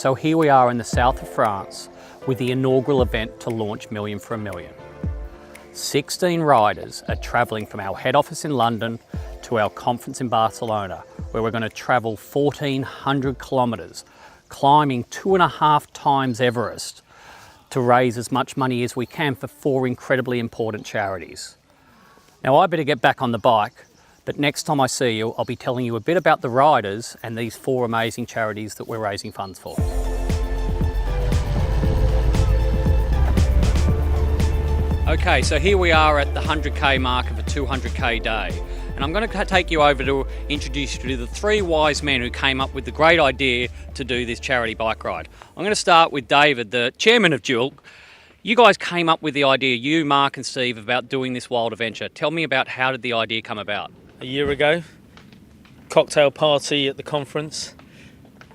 So here we are in the south of France with the inaugural event to launch Million for a Million. 16 riders are travelling from our head office in London to our conference in Barcelona, where we're going to travel 1,400 kilometres, climbing 2.5 times Everest to raise as much money as we can for 4 incredibly important charities. Now I better get back on the bike, but next time I see you, I'll be telling you a bit about the riders and these 4 amazing charities that we're raising funds for. Okay, so here we are at the 100k mark of a 200k day. And I'm going to take you over to introduce you to the 3 wise men who came up with the great idea to do this charity bike ride. I'm going to start with David, the chairman of Dual. You guys came up with the idea, you, Mark and Steve, about doing this wild adventure. Tell me about how did the idea come about? A year ago, cocktail party at the conference.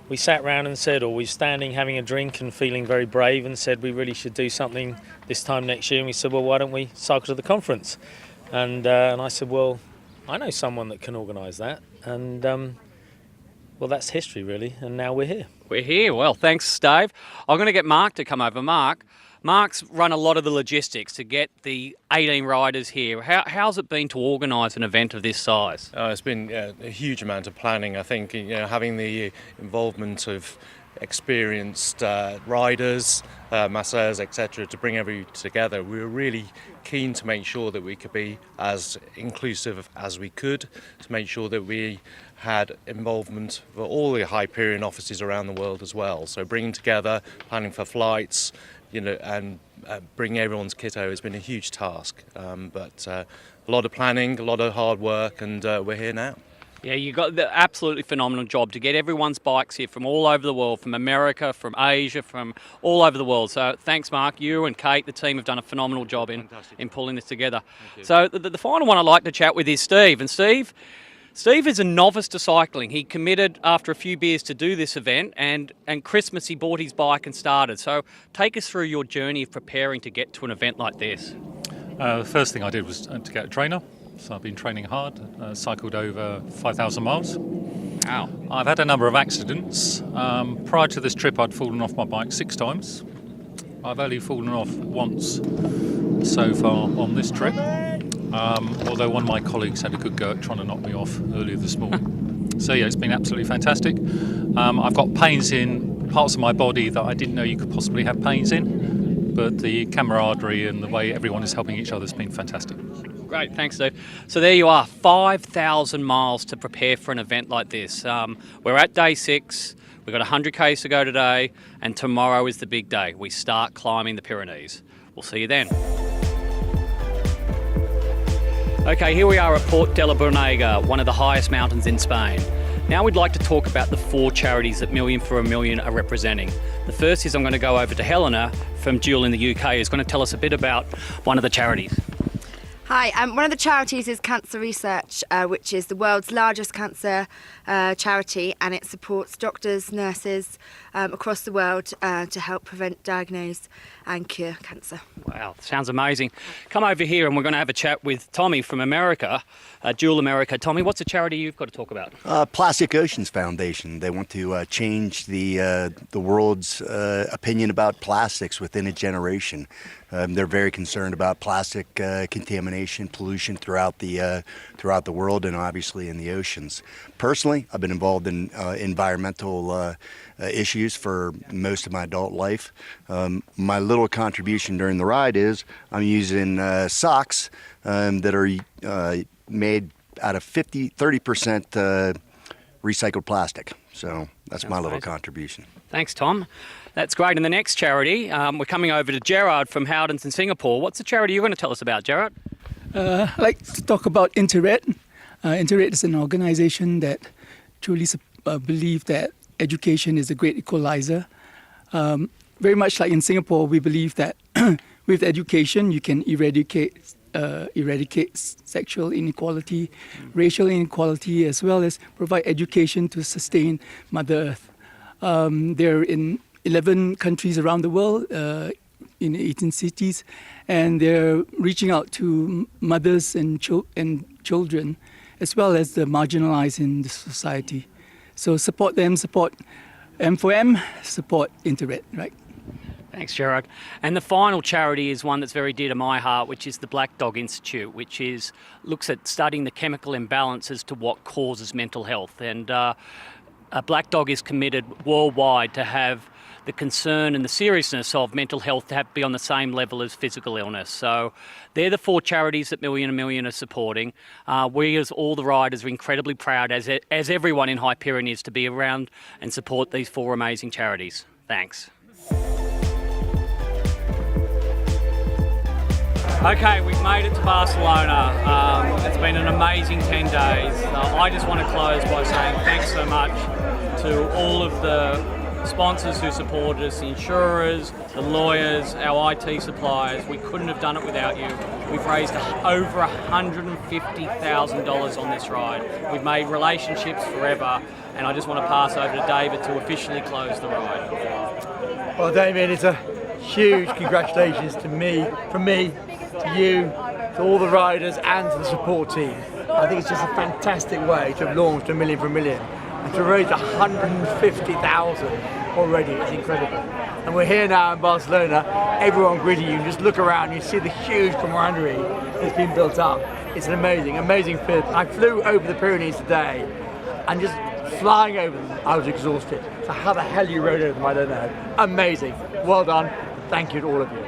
We sat round and said, or we were standing having a drink and feeling very brave and said we really should do something this time next year. And we said, well, why don't we cycle to the conference? And I said, well, I know someone that can organise that. And well, that's history really. And now we're here. We're here. Well, thanks, Dave. I'm going to get Mark to come over. Mark's run a lot of the logistics to get the 18 riders here. How's it been to organise an event of this size? It's been a huge amount of planning. I think having the involvement of experienced riders, masseurs, etc., to bring everyone together. We were really keen to make sure that we could be as inclusive as we could, to make sure that we had involvement for all the Hyperion offices around the world as well. So bringing together, planning for flights, and bringing everyone's kit over has been a huge task. But a lot of planning, a lot of hard work, and we're here now. Yeah, you got the absolutely phenomenal job to get everyone's bikes here from all over the world, from America, from Asia, from all over the world. So thanks, Mark. You and Kate, the team, have done a phenomenal job in pulling this together. So the final one I'd like to chat with is Steve. And Steve is a novice to cycling. He committed after a few beers to do this event, and Christmas he bought his bike and started. So take us through your journey of preparing to get to an event like this. The first thing I did was to get a trainer. So I've been training hard, cycled over 5,000 miles. Wow. I've had a number of accidents. Prior to this trip I'd fallen off my bike 6 times. I've only fallen off once so far on this trip. Although one of my colleagues had a good go at trying to knock me off earlier this morning. So yeah, it's been absolutely fantastic. I've got pains in parts of my body that I didn't know you could possibly have pains in, but the camaraderie and the way everyone is helping each other has been fantastic. Great, thanks, Steve. So there you are, 5,000 miles to prepare for an event like this. We're at day 6, we've got 100 k's to go today, and tomorrow is the big day. We start climbing the Pyrenees. We'll see you then. Okay, here we are at Port de la Brunega, one of the highest mountains in Spain. Now we'd like to talk about the 4 charities that Million for a Million are representing. The first is I'm going to go over to Helena from Dual in the UK, who's going to tell us a bit about one of the charities. Hi, one of the charities is Cancer Research, which is the world's largest cancer charity, and it supports doctors, nurses across the world to help prevent, diagnose and cure cancer. Wow, sounds amazing. Come over here and we're going to have a chat with Tommy from America, Dual America. Tommy, what's a charity you've got to talk about? Plastic Oceans Foundation. They want to change the world's opinion about plastics within a generation. They're very concerned about plastic contamination, pollution throughout the world, and obviously in the oceans. Personally, I've been involved in environmental issues for most of my adult life. My little contribution during the ride is I'm using socks that are made out of 30% recycled plastic. So that's my little contribution. Thanks, Tom. That's great. And the next charity, we're coming over to Gerard from Howdens in Singapore. What's the charity you're going to tell us about, Gerard? I'd like to talk about Interred. Interred is an organization that truly believe that education is a great equalizer. Very much like in Singapore, we believe that with education you can eradicate sexual inequality, racial inequality, as well as provide education to sustain Mother Earth. They're in 11 countries around the world, in 18 cities, and they're reaching out to mothers and children, as well as the marginalized in the society. So support them, support M4M, support Interred, right? Thanks, Gerard. And the final charity is one that's very dear to my heart, which is the Black Dog Institute, which looks at studying the chemical imbalance as to what causes mental health. And Black Dog is committed worldwide to have the concern and the seriousness of mental health to be on the same level as physical illness. So they're the 4 charities that Million and Million are supporting. We, as all the riders, are incredibly proud, as everyone in Hyperion is, to be around and support these 4 amazing charities. Thanks. Okay, we've made it to Barcelona. It's been an amazing 10 days. I just want to close by saying thanks so much to all of the sponsors who supported us, the insurers, the lawyers, our IT suppliers. We couldn't have done it without you. We've raised over $150,000 on this ride. We've made relationships forever, and I just want to pass over to David to officially close the ride. Well, Damian, it's a huge congratulations from me, to you, to all the riders and to the support team. I think it's just a fantastic way to have launched a Million for a Million. And to raise 150,000 already is incredible. And we're here now in Barcelona, everyone greeting you. Just look around, you see the huge camaraderie that's been built up. It's an amazing feeling. I flew over the Pyrenees today, and just flying over them, I was exhausted. So how the hell you rode over them, I don't know. Amazing. Well done. Thank you to all of you.